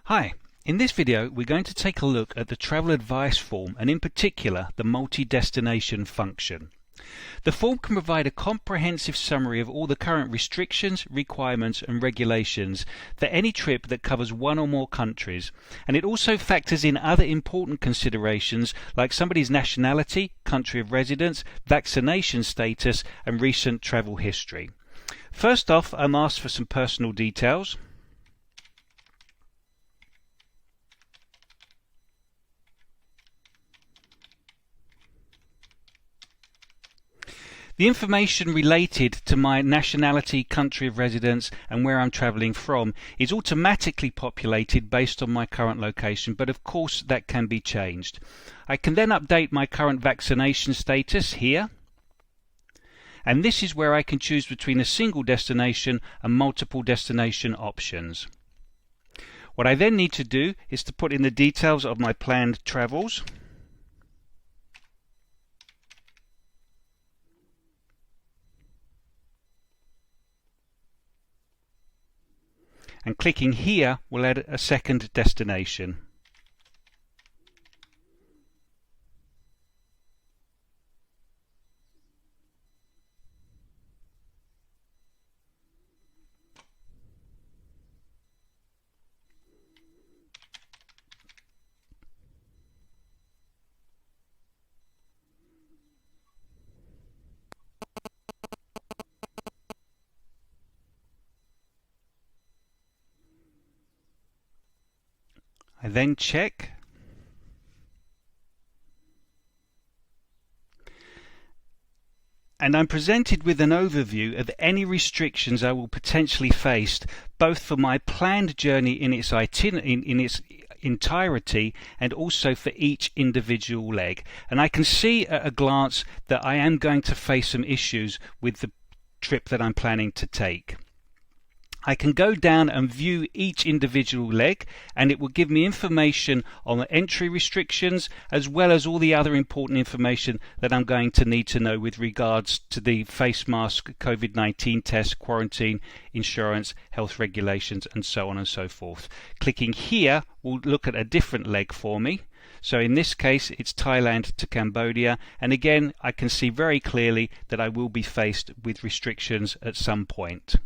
Hi, in this video we're going to take a look at the travel advice form and in particular the multi-destination function. The form can provide a comprehensive summary of all the current restrictions, requirements and regulations for any trip that covers one or more countries, and it also factors in other important considerations like somebody's nationality, country of residence, vaccination status and recent travel history. First off, I'm asked for some personal details. The information related to my nationality, country of residence and where I'm travelling from is automatically populated based on my current location, but of course that can be changed. I can then update my current vaccination status here, and this is where I can choose between a single destination and multiple destination options. What I then need to do is to put in the details of my planned travels. And clicking here will add a second destination. I then check, and I'm presented with an overview of any restrictions I will potentially face, both for my planned journey in its entirety and also for each individual leg. And I can see at a glance that I am going to face some issues with the trip that I'm planning to take. I can go down and view each individual leg, and it will give me information on the entry restrictions as well as all the other important information that I'm going to need to know with regards to the face mask, COVID-19 test, quarantine, insurance, health regulations and so on and so forth. Clicking here will look at a different leg for me. So in this case it's Thailand to Cambodia, and again I can see very clearly that I will be faced with restrictions at some point.